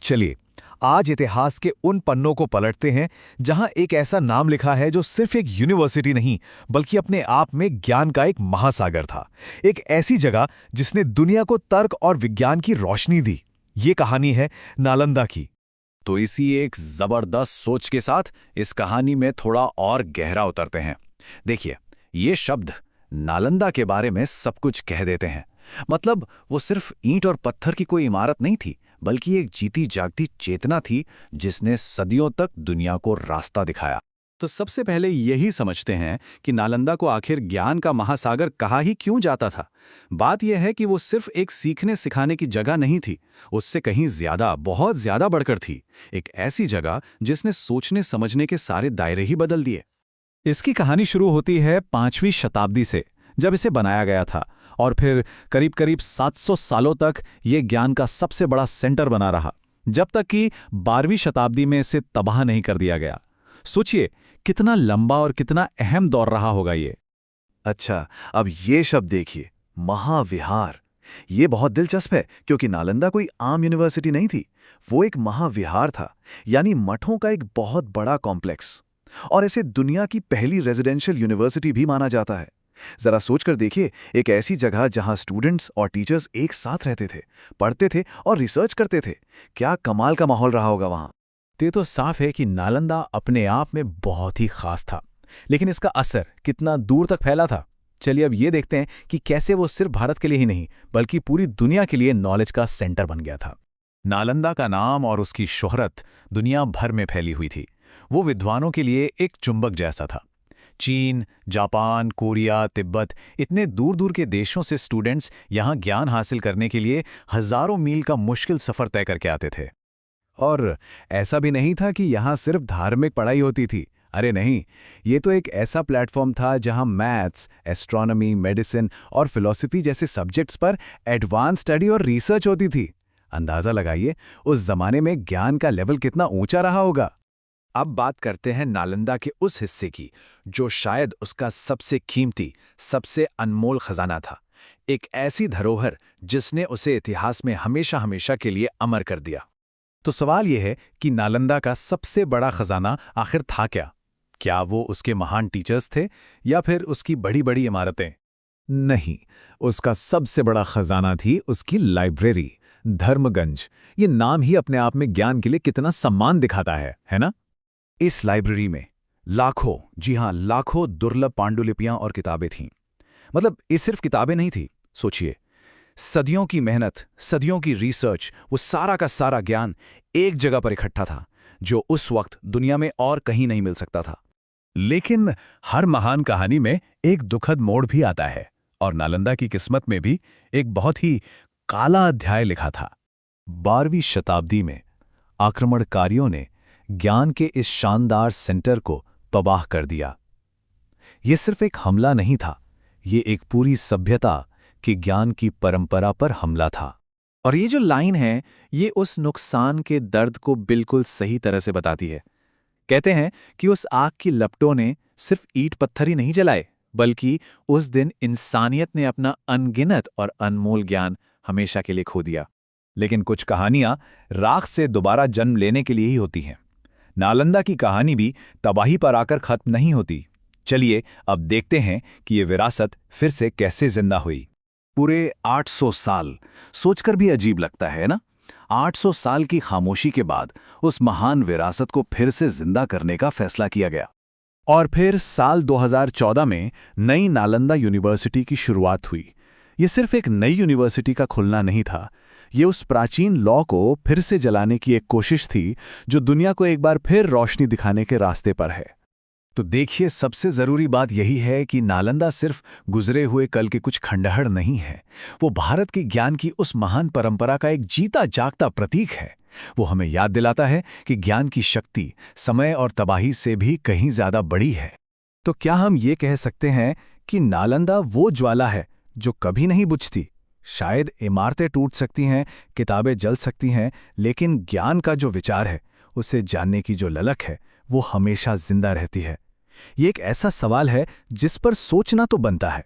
चलिए, आज इतिहास के उन पन्नों को पलटते हैं जहां एक ऐसा नाम लिखा है जो सिर्फ एक यूनिवर्सिटी नहीं बल्कि अपने आप में ज्ञान का एक महासागर था। एक ऐसी जगह जिसने दुनिया को तर्क और विज्ञान की रोशनी दी। ये कहानी है नालंदा की। तो इसी एक जबरदस्त सोच के साथ इस कहानी में थोड़ा और गहरा उतरते हैं। देखिए, ये शब्द नालंदा के बारे में सब कुछ कह देते हैं। मतलब वो सिर्फ ईंट और पत्थर की कोई इमारत नहीं थी, बल्कि एक जीती जागती चेतना थी जिसने सदियों तक दुनिया को रास्ता दिखाया। तो सबसे पहले यही समझते हैं कि नालंदा को आखिर ज्ञान का महासागर कहा ही क्यों जाता था। बात यह है कि वो सिर्फ एक सीखने सिखाने की जगह नहीं थी, उससे कहीं ज्यादा, बहुत ज्यादा बढ़कर थी। एक ऐसी जगह जिसने सोचने समझने के सारे दायरे ही बदल दिए। इसकी कहानी शुरू होती है 5वीं शताब्दी से, जब इसे बनाया गया था, और फिर करीब करीब 700 सालों तक ये ज्ञान का सबसे बड़ा सेंटर बना रहा, जब तक कि 12वीं शताब्दी में इसे तबाह नहीं कर दिया गया। सोचिए कितना लंबा और कितना अहम दौर रहा होगा ये। अच्छा, अब ये शब्द देखिए, महाविहार। ये बहुत दिलचस्प है क्योंकि नालंदा कोई आम यूनिवर्सिटी नहीं थी, वो एक महाविहार था, यानी मठों का एक बहुत बड़ा कॉम्प्लेक्स। और इसे दुनिया की पहली रेजिडेंशियल यूनिवर्सिटी भी माना जाता है। जरा सोचकर देखिए, एक ऐसी जगह जहां स्टूडेंट्स और टीचर्स एक साथ रहते थे, पढ़ते थे और रिसर्च करते थे। क्या कमाल का माहौल रहा होगा वहां। ये तो साफ है कि नालंदा अपने आप में बहुत ही खास था, लेकिन इसका असर कितना दूर तक फैला था। चलिए अब ये देखते हैं कि कैसे वो सिर्फ भारत के लिए ही नहीं बल्कि पूरी दुनिया के लिए नॉलेज का सेंटर बन गया था। नालंदा का नाम और उसकी शोहरत दुनिया भर में फैली हुई थी। वो विद्वानों के लिए एक चुंबक जैसा था। चीन, जापान, कोरिया, तिब्बत, इतने दूर दूर के देशों से स्टूडेंट्स यहाँ ज्ञान हासिल करने के लिए हजारों मील का मुश्किल सफ़र तय करके आते थे। और ऐसा भी नहीं था कि यहाँ सिर्फ धार्मिक पढ़ाई होती थी। अरे नहीं, ये तो एक ऐसा प्लेटफॉर्म था जहाँ मैथ्स, एस्ट्रोनॉमी, मेडिसिन और फिलॉसफी जैसे सब्जेक्ट्स पर एडवांस स्टडी और रिसर्च होती थी। अंदाज़ा लगाइए उस जमाने में ज्ञान का लेवल कितना ऊंचा रहा होगा। अब बात करते हैं नालंदा के उस हिस्से की जो शायद उसका सबसे कीमती, सबसे अनमोल खजाना था। एक ऐसी धरोहर जिसने उसे इतिहास में हमेशा हमेशा के लिए अमर कर दिया। तो सवाल यह है कि नालंदा का सबसे बड़ा खजाना आखिर था क्या? क्या वो उसके महान टीचर्स थे या फिर उसकी बड़ी बड़ी इमारतें? नहीं, उसका सबसे बड़ा खजाना थी उसकी लाइब्रेरी, धर्मगंज। ये नाम ही अपने आप में ज्ञान के लिए कितना सम्मान दिखाता है ना? इस लाइब्रेरी में लाखों, जी हां, लाखों दुर्लभ पांडुलिपियां और किताबें थीं। मतलब ये सिर्फ किताबें नहीं थी, सोचिए, सदियों की मेहनत, सदियों की रिसर्च, वो सारा का सारा ज्ञान एक जगह पर इकट्ठा था जो उस वक्त दुनिया में और कहीं नहीं मिल सकता था। लेकिन हर महान कहानी में एक दुखद मोड़ भी आता है, और नालंदा की किस्मत में भी एक बहुत ही काला अध्याय लिखा था। 12वीं शताब्दी में आक्रमणकारियों ने ज्ञान के इस शानदार सेंटर को तबाह कर दिया। ये सिर्फ एक हमला नहीं था, ये एक पूरी सभ्यता कि ज्ञान की परंपरा पर हमला था। और ये जो लाइन है, ये उस नुकसान के दर्द को बिल्कुल सही तरह से बताती है। कहते हैं कि उस आग की लपटों ने सिर्फ ईंट पत्थर ही नहीं जलाए, बल्कि उस दिन इंसानियत ने अपना अनगिनत और अनमोल ज्ञान हमेशा के लिए खो दिया। लेकिन कुछ कहानियां राख से दोबारा जन्म लेने के लिए ही होती हैं। नालंदा की कहानी भी तबाही पर आकर खत्म नहीं होती। चलिए अब देखते हैं कि ये विरासत फिर से कैसे जिंदा हुई। पूरे 800 साल, सोचकर भी अजीब लगता है ना? 800 साल की खामोशी के बाद उस महान विरासत को फिर से जिंदा करने का फैसला किया गया। और फिर साल 2014 में नई नालंदा यूनिवर्सिटी की शुरुआत हुई। ये सिर्फ एक नई यूनिवर्सिटी का खुलना नहीं था, ये उस प्राचीन लॉ को फिर से जलाने की एक कोशिश थी जो दुनिया को एक बार फिर रोशनी दिखाने के रास्ते पर है। तो देखिए, सबसे जरूरी बात यही है कि नालंदा सिर्फ गुजरे हुए कल के कुछ खंडहर नहीं है, वो भारत के ज्ञान की उस महान परंपरा का एक जीता जागता प्रतीक है। वो हमें याद दिलाता है कि ज्ञान की शक्ति समय और तबाही से भी कहीं ज्यादा बड़ी है। तो क्या हम ये कह सकते हैं कि नालंदा वो ज्वाला है जो कभी नहीं बुझती? शायद इमारतें टूट सकती हैं, किताबें जल सकती हैं, लेकिन ज्ञान का जो विचार है, उसे जानने की जो ललक है, वो हमेशा जिंदा रहती है। ये एक ऐसा सवाल है जिस पर सोचना तो बनता है।